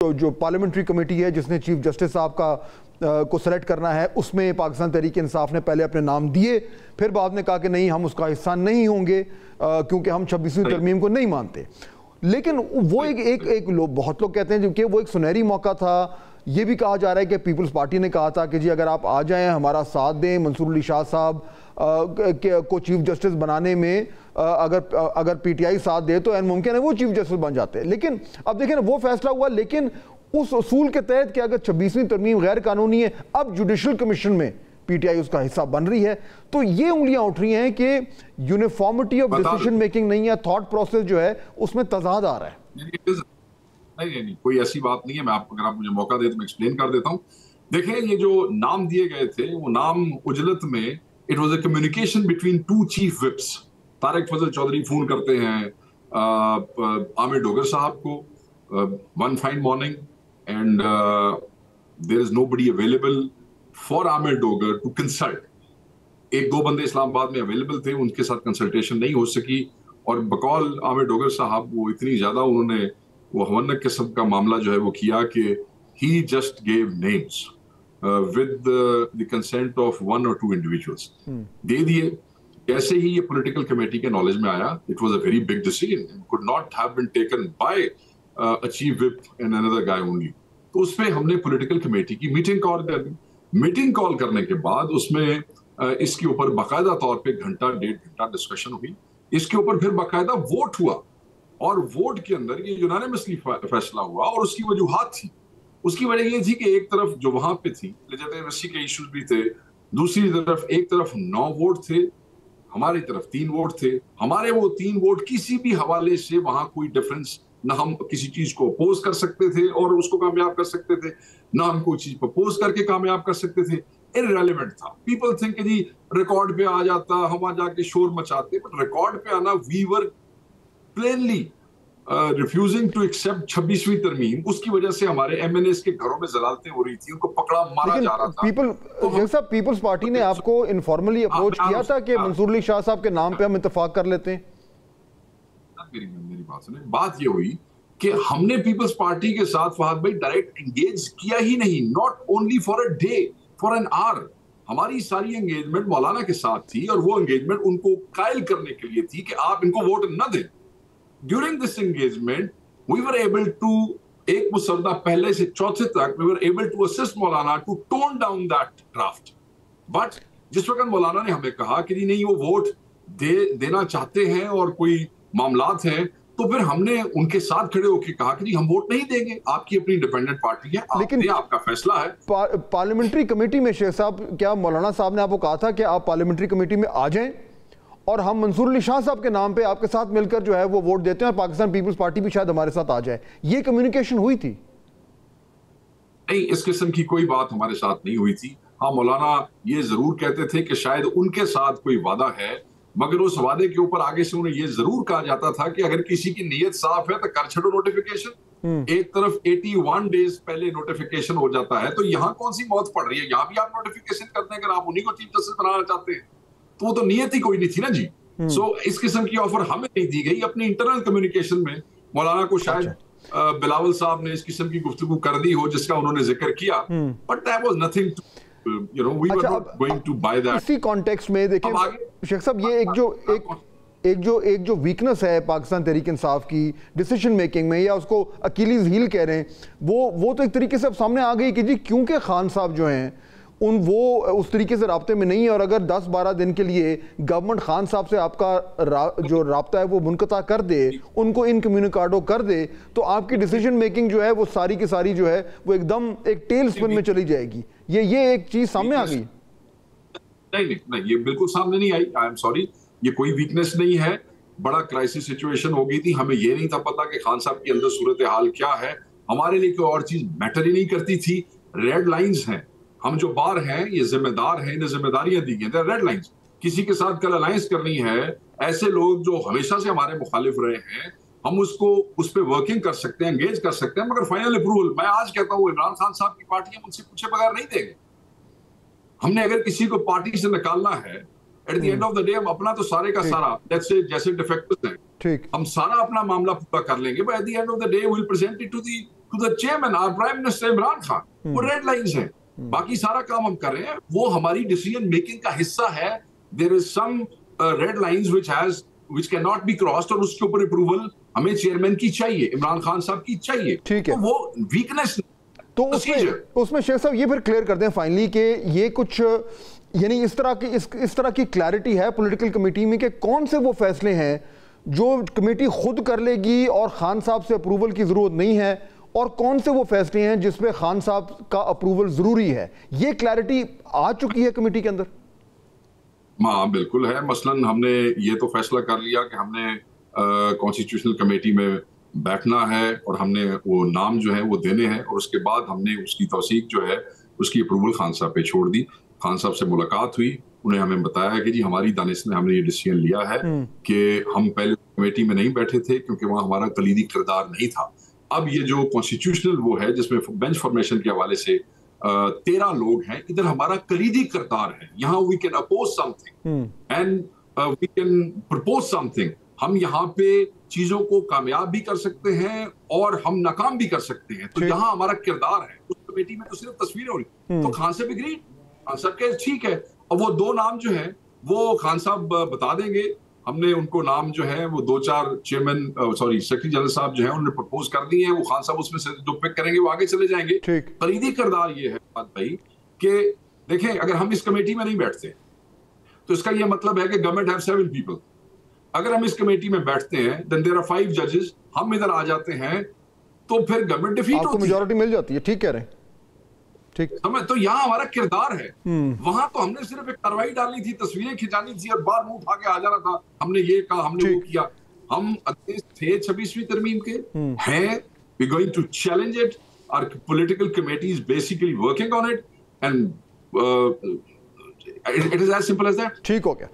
جو parliamentary committee ہے جس نے چیف جسٹس صاحب کو سلیکٹ کرنا ہے، اس میں پاکستان تحریک انصاف نے پہلے اپنے نام دیے، پھر بعد نے کہا کہ نہیں ہم اس کا حصہ نہیں ہوں گے کیونکہ ہم 26ویں ترمیم کو نہیں مانتے. لیکن وہ بہت لوگ کہتے ہیں کہ وہ ایک سنہری موقع تھا. یہ بھی کہا جا رہا ہے کہ پیپلز پارٹی نے کہا تھا کہ جی اگر آپ آ جائیں ہمارا ساتھ دیں منصور علی شاہ صاحب کو چیف جسٹس بنانے میں، اگر پی ٹی آئی ساتھ دے تو این ممکن ہے وہ چیف جسٹس بن جاتے. لیکن اب دیکھیں وہ فیصلہ ہوا، لیکن اس اصول کے تحت کہ اگر 26ویں ترمیم غیر قانونی ہے، اب جوڈیشل کمیشن میں پی ٹی آئی اس کا حصہ بن رہی ہے، تو یہ انگلیاں اٹھ رہی ہیں کہ یونیفارمٹی آف ڈیسیژن میکنگ نہیں ہے، تھاٹ پروسیس جو ہے اس میں تضاد آ رہا ہے. نہیں کوئی ایسی بات نہیں ہے. اگر آپ مجھے موقع دیں تو میں ایکسپلین کر دیتا ہوں. دیکھیں یہ جو نام دیے گئے تھے وہ نام اجلت میں it was a communication between two chief whips. Tariq Fazal Chaudhry فون کرتے ہیں عامر ڈوگر صاحب کو one fine morning and there is nobody available for Aamir Dogar to consult. ایک دو بندے اسلام آباد میں اویلیبل تھے، ان کے ساتھ کنسلٹیشن نہیں ہو سکی، اور بقول عامر ڈوگر صاحب وہ اتنی زیادہ انہوں نے وہ ہونک قسم کا معاملہ جو ہے وہ کیا کہ he just gave names with the consent of one or two individuals. دے دیے. جیسے ہی یہ پولیٹیکل کمیٹی کے نالج میں آیا, it was a very big decision. It could not have been taken by a chief whip and another guy only. تو اس پہ ہم نے پولیٹیکل کمیٹی کی میٹنگ کال کر دی. میٹنگ کال کرنے کے بعد اس میں اس کے اوپر باقاعدہ طور پہ گھنٹہ ڈیڑھ گھنٹہ ڈسکشن ہوئی. اس کے اوپر پھر باقاعدہ ووٹ ہوا, اور ووٹ کے اندر یہ یونانیمسلی فیصلہ ہوا, اور اس کی وجوہات تھی. اس کی وجہ یہ تھی کہ ایک طرف جو وہاں پہ تھی لیجیٹیمیسی کے ایشوز بھی تھے, دوسری طرف ایک طرف 9 ووٹ تھے, ہماری طرف 3 ووٹ تھے. ہمارے وہ 3 ووٹ کسی بھی حوالے سے وہاں کوئی ڈیفرنس, نہ ہم کسی چیز کو اپوز کر سکتے تھے اور اس کو کامیاب کر سکتے تھے, نہ ہم کوئی چیز کو اپوز کر کے کامیاب کر سکتے تھے. irrelevant تھا. پیپل تھنک کہ جی ریکارڈ پہ آ جاتا, ہم وہاں جا کے شور مچاتے, بٹ ریکارڈ پہ آنا وی ور پلینلی refusing to accept 26ویں ترمیم. اس کی وجہ سے ہمارے ایم این ایس کے گھروں میں زلالتیں ہو رہی تھی, ان کو پکڑا مارا جا رہا تھا. پیپلز پارٹی نے آپ کو انفارملی اپروچ کیا تھا کہ منصور علی شاہ صاحب کے نام پہ ہم اتفاق کر لیتے ہیں؟ میری بات سنیں. بات یہ ہوئی کہ ہم نے پیپلز پارٹی کے ساتھ فہد بھائی ڈائریکٹ انگیج کیا ہی نہیں, not only for a day, for an hour. ہماری ساری انگیجمنٹ مولانا کے ساتھ تھی, اور وہ انگیجمنٹ ان کو قائل کرنے کے لیے تھی کہ آپ ان کو ووٹ نہ دیں. During this engagement, we were able to, ایک مسودہ پہلے سے چوتھے تک, we were able to assist Maulana to tone down that draft. But جس وقت مولانا نے ہمیں کہا کہ نہیں وہ ووٹ دینا چاہتے ہیں اور کوئی معاملات ہیں, تو پھر ہم نے ان کے ساتھ کھڑے ہو کے کہا کہ جی ہم ووٹ نہیں دیں گے, آپ کی اپنی انڈیپینڈنٹ پارٹی ہے, لیکن آپ کا فیصلہ ہے. پارلیمنٹری کمیٹی میں شیخ صاحب, کیا مولانا صاحب نے آپ کو کہا تھا کہ آپ پارلیمنٹری کمیٹی میں آ جائیں اور ہم منصور علی شاہ صاحب کے نام پہ آپ کے ساتھ مل کر جو ہے وہ ووٹ دیتے ہیں, اور پاکستان پیپلز پارٹی بھی شاید ہمارے ساتھ آ جائے؟ یہ کمیونیکیشن ہوئی تھی؟ نہیں, اس قسم کی کوئی بات ہمارے ساتھ نہیں ہوئی تھی. ہاں مولانا یہ ضرور کہتے تھے کہ شاید ان کے ساتھ کوئی وعدہ ہے, مگر اس وعدے کے اوپر آگے سے انہیں یہ ضرور کہا جاتا تھا کہ اگر کسی کی نیت صاف ہے تو کر چھڑو نوٹیفیکیشن. ایک طرف 81 ڈیز پہلے نوٹیفیکیشن ہو جاتا ہے, تو یہاں کون سی موت پڑ رہی ہے؟ یہاں بھی آپ نوٹیفیکیشن کرتے ہیں اگر آپ انہی کو چیف جسٹس بنانا چاہتے ہیں, تو وہ تو نیت ہی کوئی نہیں تھی نا جی. سو اس قسم کی آفر ہمیں نہیں دی گئی. اپنی انٹرنل کمیونیکیشن میں مولانا کو شاید بلاول صاحب نے اس قسم کی گفتگو کر دی ہو جس کا انہوں نے ذکر کیا, but that was nothing to we were not going to buy that. اسی کانٹیکسٹ میں دیکھیں شیخ صاحب, یہ ایک جو ویکنس ہے پاکستان تحریک انصاف کی ڈیسیژن میکنگ میں, یا اس کو اکیلیز ہیل کہہ رہے ہیں, وہ تو ایک طریقے سے اب سامنے آ گئی کہ جی کیونکہ خان صاحب جو ہیں وہ اس طریقے سے رابطے میں نہیں ہے, اور اگر 10-12 دن کے لیے گورنمنٹ خان صاحب سے آپ کا جو رابطہ ہے وہ منقطع کر دے, ان کو انکمیونیکاڈو کر دے, تو آپ کی ڈیسیژن میکنگ جو ہے وہ ساری کی ساری جو ہے وہ ایک دم ایک ٹیل سپن میں چلی جائے گی. یہ ایک چیز سامنے آ گئی. نہیں, یہ بالکل سامنے نہیں آئی. آئی ایم سوری, یہ کوئی ویکنس نہیں ہے. بڑا کرائسس سچویشن ہو گئی تھی, ہمیں یہ نہیں تھا پتا کہ خان صاحب کے اندر صورتحال کیا ہے. ہمارے لیے کوئی اور چیز میٹر ہی نہیں کرتی تھی. ریڈ لائنز ہیں, ہم جو بار ہیں یہ ذمہ دار ہیں, انہیں ذمہ داریاں دی گئی ہیں. ریڈ لائنز, کسی کے ساتھ کل الائنس کرنی ہے, ایسے لوگ جو ہمیشہ سے ہمارے مخالف رہے ہیں, ہم اس پہ ورکنگ کر سکتے ہیں, انگیج کر سکتے ہیں, مگر فائنل اپروول میں آج کہتا ہوں عمران خان صاحب کی پارٹی ہم ان سے پوچھے بغیر نہیں دیں گے. ہم نے اگر کسی کو پارٹی سے نکالنا ہے, at the end of the day ہم اپنا تو سارے کا سارا جیسے ڈیفیکٹس ہیں ہم سارا اپنا معاملہ پورا کر لیں گے, but at the end of the day we'll present it to to the chairman, our Prime Minister Imran Khan. وہ ریڈ لائنز ہیں. باقی سارا کام ہم کر رہے ہیں, وہ ہماری ڈیسیژن میکنگ کا حصہ ہے. There is some red lines which cannot be crossed, اور اس کے اوپر اپروول ہمیں چیئرمین کی چاہیے, عمران خان صاحب کی چاہیے. ٹھیک ہے, وہ ویکنیس. تو اس میں شیخ صاحب یہ پھر کلیئر کر دیں فائنلی کہ یہ کچھ یعنی اس طرح کی کلیئرٹی ہے پولیٹیکل کمیٹی میں کہ کون سے وہ فیصلے ہیں جو کمیٹی خود کر لے گی اور خان صاحب سے اپروول کی ضرورت نہیں ہے, اور کون سے وہ فیصلے ہیں جس پہ خان صاحب کا اپروول ضروری ہے؟ یہ کلیئرٹی آ چکی ہے کمیٹی کے اندر؟ ہاں بالکل ہے. مثلاً ہم نے یہ تو فیصلہ کر لیا کہ ہم نے کانسٹیٹیوشنل کمیٹی میں بیٹھنا ہے اور ہم نے وہ نام جو ہے وہ دینے ہیں, اور اس کے بعد ہم نے اس کی توثیق جو ہے اس کی اپروول خان صاحب پہ چھوڑ دی. خان صاحب سے ملاقات ہوئی, انہیں ہمیں بتایا کہ جی ہماری دانش میں ہم نے یہ ڈیسیژن لیا ہے کہ ہم پہلے کمیٹی میں نہیں بیٹھے تھے کیونکہ وہاں ہمارا کلیدی کردار نہیں تھا. اب یہ جو کانسٹیٹیوشنل وہ ہے جس میں بینچ فارمیشن کے حوالے سے 13 لوگ ہیں, ادھر ہمارا کلیدی کردار ہے. یہاں we can oppose something and we can propose something. ہم یہاں پہ چیزوں کو کامیاب بھی کر سکتے ہیں اور ہم ناکام بھی کر سکتے ہیں. تو یہاں ہمارا کردار ہے. اس کمیٹی میں تو صرف تصویریں ہو رہی, تو خان صاحب اگری, خان صاحب کہ ٹھیک ہے. اور وہ 2 نام جو ہیں وہ خان صاحب بتا دیں گے. ہم نے ان کو نام جو ہے وہ 2-4 چیئرمین سیکرٹری جنرل صاحب جو ہیں انہوں نے پرپوز کر دی ہیں. وہ خان صاحب اس میں سے جو پک کریں گے وہ آگے چلے جائیں گے. کلیدی کردار یہ ہے بات بھائی کہ دیکھیں اگر ہم اس کمیٹی میں نہیں بیٹھتے تو اس کا یہ مطلب ہے کہ گورنمنٹ ہیو 7 پیپل. اگر ہم اس کمیٹی میں بیٹھتے ہیں then there are 5 judges, ہم ادھر آ جاتے ہیں تو پھر گورنمنٹ ڈیفیٹ ہوتی ہے, آپ کو میجورٹی مل جاتی ہے. ٹھیک کہہ رہے ہیں, ٹھیک. تو یہاں ہمارا کردار ہے. وہاں تو ہم نے صرف ایک کاروائی ڈالنی تھی, تصویریں کھچانی تھی اور بار منہ اٹھا کے آ جانا تھا. ہم نے یہ کہا, ہم نے وہ کیا. ہم تھے 26ویں ترمیم کے ہیں. we going to challenge it. Our political committee is basically working on it and it is as simple as that. ٹھیک ہو گیا.